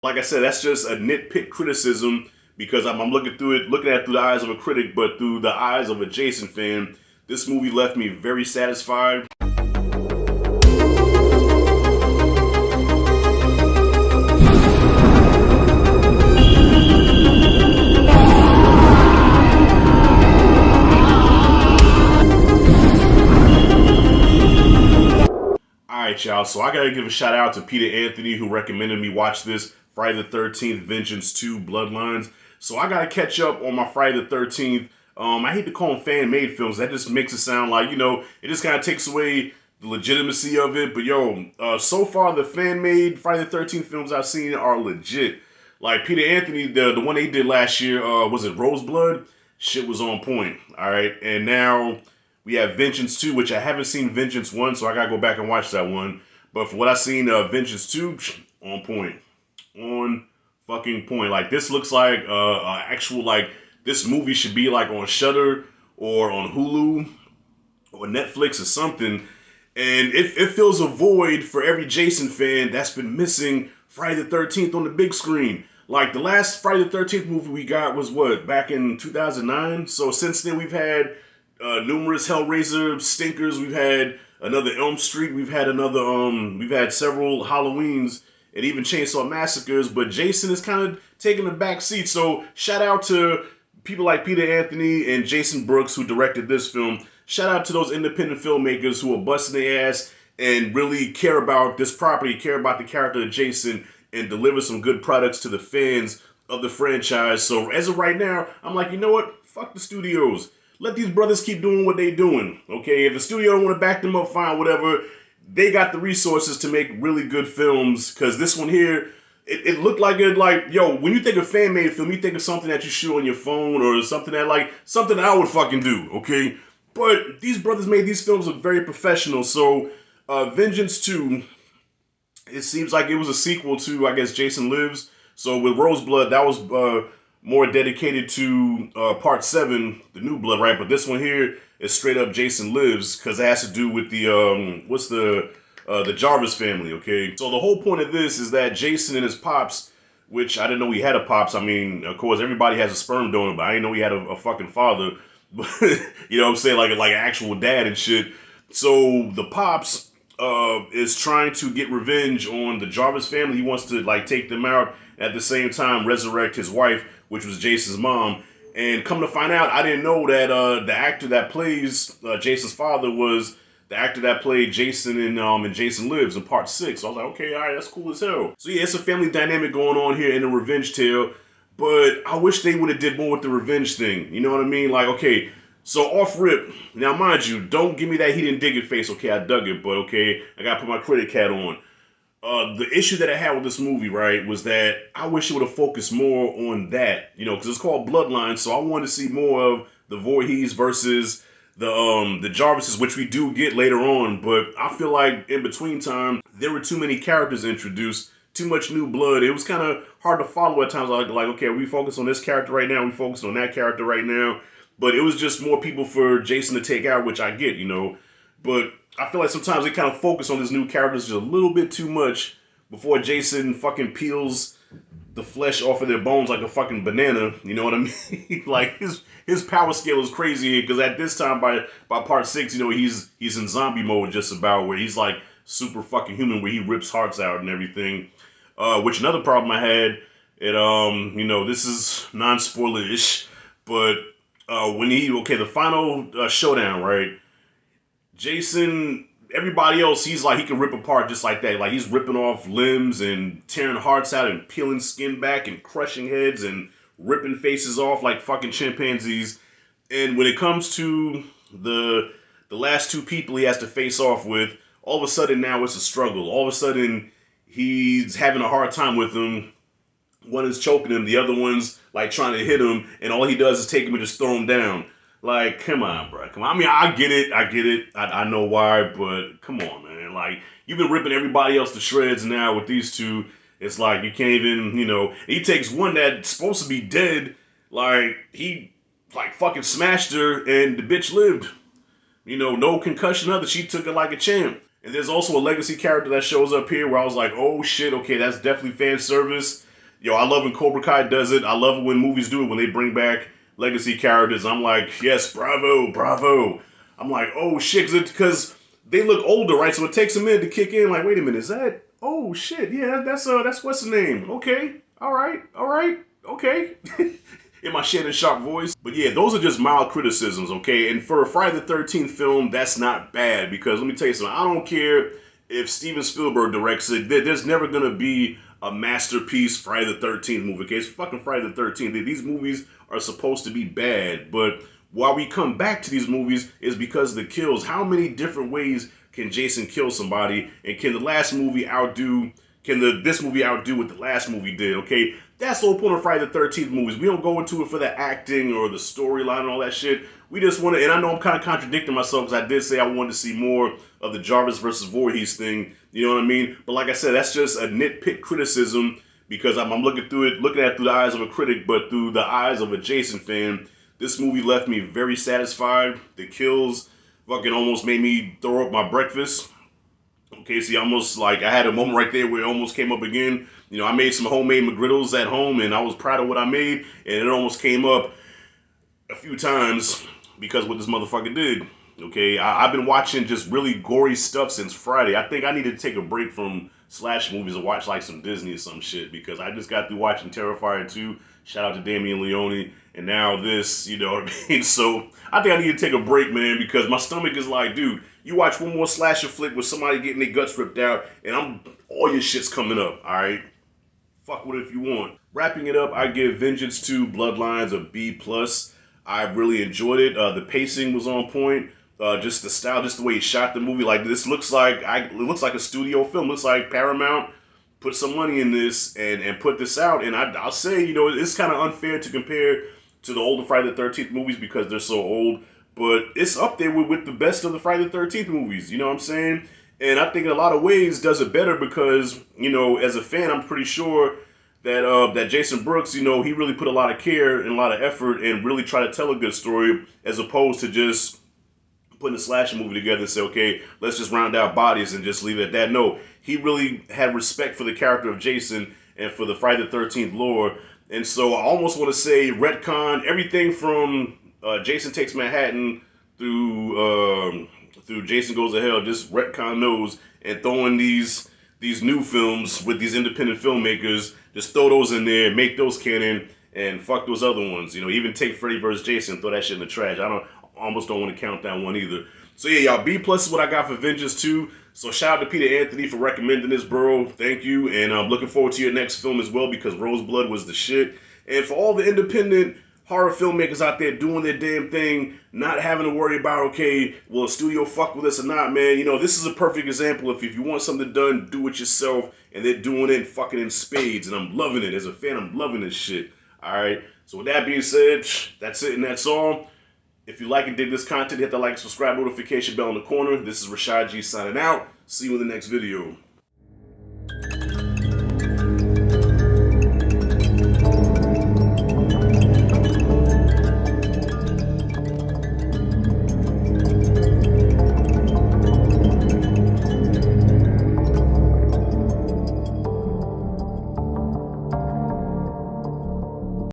Like I said, that's just a nitpick criticism because I'm looking at it through the eyes of a critic, but through the eyes of a Jason fan. This movie left me very satisfied. Alright, y'all, so I gotta give a shout out to Peter Anthony who recommended me watch this Friday the 13th Vengeance 2 Bloodlines. So I gotta catch up on my Friday the 13th. I hate to call them fan made films, that just makes it sound like, it just kind of takes away the legitimacy of it. But so far the fan made Friday the 13th films I've seen are legit. Like Peter Anthony, the one they did last year, was it Roseblood? Shit was on point. Alright, and now we have Vengeance 2, which I haven't seen Vengeance 1, so I gotta go back and watch that one. But for what I've seen, Vengeance 2, on point. On fucking point. Like, this looks like actual, like, this movie should be, like, on Shudder or on Hulu or Netflix or something. And it fills a void for every Jason fan that's been missing Friday the 13th on the big screen. Like, the last Friday the 13th movie we got was, what, back in 2009? So since then, we've had numerous Hellraiser stinkers. We've had another Elm Street. We've had several Halloweens and even Chainsaw Massacres. But Jason is kind of taking the back seat. So shout out to people like Peter Anthony and Jason Brooks who directed this film. Shout out to those independent filmmakers who are busting their ass and really care about this property, care about the character of Jason, and deliver some good products to the fans of the franchise. So as of right now, I'm like, you know what? Fuck the studios. Let these brothers keep doing what they doing, okay? If the studio don't want to back them up, fine, whatever. They got the resources to make really good films, because this one here, it looked like when you think of fan-made film, you think of something that you shoot on your phone or something something that I would fucking do, okay? But these brothers made these films look very professional, so Vengeance 2, it seems like it was a sequel to, I guess, Jason Lives. So with Roseblood, that was more dedicated to part 7, the New Blood, right? But this one here is straight up Jason Lives because it has to do with the Jarvis family, okay? So the whole point of this is that Jason and his pops, which I didn't know he had a pops. I mean, of course, everybody has a sperm donor, but I didn't know he had a fucking father. You know what I'm saying? Like an actual dad and shit. So the pops is trying to get revenge on the Jarvis family. He wants to take them out, at the same time resurrect his wife, which was Jason's mom. And come to find out, I didn't know that the actor that plays Jason's father was the actor that played Jason in Jason Lives in part 6. So I was like, okay, all right, that's cool as hell. So yeah, it's a family dynamic going on here in the revenge tale. But I wish they would have did more with the revenge thing. You know what I mean? Like, okay, so off rip. Now, mind you, don't give me that he didn't dig it face. Okay, I dug it, but okay, I gotta put my critic hat on. The issue that I had with this movie, right, was that I wish it would have focused more on that, because it's called Bloodlines, so I wanted to see more of the Voorhees versus the Jarvises, which we do get later on, but I feel like in between time, there were too many characters introduced, too much new blood. It was kind of hard to follow at times, like, okay, we focus on this character right now, we focus on that character right now, but it was just more people for Jason to take out, which I get, but I feel like sometimes they kind of focus on these new characters just a little bit too much before Jason fucking peels the flesh off of their bones like a fucking banana. You know what I mean? Like his power scale is crazy because at this time by part 6, he's in zombie mode just about, where he's like super fucking human, where he rips hearts out and everything. Which another problem I had, this is non-spoiler-ish, but the final showdown, right? Jason, everybody else, he's like, he can rip apart just like that. Like, he's ripping off limbs and tearing hearts out and peeling skin back and crushing heads and ripping faces off like fucking chimpanzees. And when it comes to the last 2 people he has to face off with, all of a sudden now it's a struggle. All of a sudden he's having a hard time with them. One is choking him, the other one's like trying to hit him, and all he does is take him and just throw him down. Like, come on, bro. Come on. I mean, I get it. I know why, but come on, man. Like, you've been ripping everybody else to shreds now with these 2. It's like, you can't even, he takes one that's supposed to be dead. Like, he, fucking smashed her, and the bitch lived. No concussion other. She took it like a champ. And there's also a legacy character that shows up here where I was like, oh shit, okay, that's definitely fan service. Yo, I love when Cobra Kai does it. I love it when movies do it, when they bring back legacy characters. I'm like, yes, bravo, bravo. I'm like, oh shit, because they look older, right? So it takes a minute to kick in. Like, wait a minute, is that? Oh shit, yeah, that's what's the name? Okay, all right, okay. In my Shannon Sharp voice. But yeah, those are just mild criticisms, okay? And for a Friday the 13th film, that's not bad because let me tell you something. I don't care if Steven Spielberg directs it. There's never gonna be a masterpiece Friday the 13th movie. Okay, it's fucking Friday the 13th. These movies are supposed to be bad, but why we come back to these movies is because of the kills. How many different ways can Jason kill somebody? And can the last movie outdo? Can this movie outdo what the last movie did? Okay, that's the whole point of Friday the 13th movies. We don't go into it for the acting or the storyline and all that shit. We just want to, and I know I'm kind of contradicting myself because I did say I wanted to see more of the Jarvis versus Voorhees thing. You know what I mean? But like I said, that's just a nitpick criticism because I'm looking at it through the eyes of a critic, but through the eyes of a Jason fan. This movie left me very satisfied. The kills fucking almost made me throw up my breakfast. Okay, see, almost like I had a moment right there where it almost came up again. You know, I made some homemade McGriddles at home and I was proud of what I made, and it almost came up a few times because what this motherfucker did. Okay, I've been watching just really gory stuff since Friday. I think I need to take a break from slash movies and watch like some Disney or some shit because I just got through watching Terrifier 2. Shout out to Damian Leone. And now this, you know what I mean? So I think I need to take a break, man, because my stomach is like, dude, you watch one more slasher flick with somebody getting their guts ripped out, and all your shit's coming up, all right? Fuck with it if you want. Wrapping it up, I give Vengeance 2 Bloodlines a B+. I really enjoyed it. The pacing was on point. Just the style, just the way he shot the movie. Like, this looks like it looks like a studio film. Looks like Paramount put some money in this and put this out. And I'll say, you know, it's kind of unfair to compare to the older Friday the 13th movies because they're so old. But it's up there with the best of the Friday the 13th movies. You know what I'm saying? And I think in a lot of ways does it better because, you know, as a fan, I'm pretty sure that Jason Brooks, you know, he really put a lot of care and a lot of effort and really try to tell a good story as opposed to just putting a slasher movie together and say, okay, let's just round out bodies and just leave it at that. No, he really had respect for the character of Jason and for the Friday the 13th lore. And so I almost want to say retcon everything from Jason Takes Manhattan through Jason Goes to Hell, just retcon those and throwing these new films with these independent filmmakers, just throw those in there, make those canon, and fuck those other ones. You know, even take Freddy vs. Jason, throw that shit in the trash. Almost don't want to count that one either. So yeah, y'all, B+ is what I got for Vengeance 2. So shout out to Peter Anthony for recommending this, bro. Thank you. And I'm looking forward to your next film as well because Roseblood was the shit. And for all the independent horror filmmakers out there doing their damn thing, not having to worry about, okay, will a studio fuck with us or not, man. You know, this is a perfect example. If you want something done, do it yourself. And they're doing it fucking in spades. And I'm loving it. As a fan, I'm loving this shit. All right. So with that being said, that's it and that's all. If you like and dig this content, hit the like, subscribe, notification bell in the corner. This is Rashad G signing out. See you in the next video.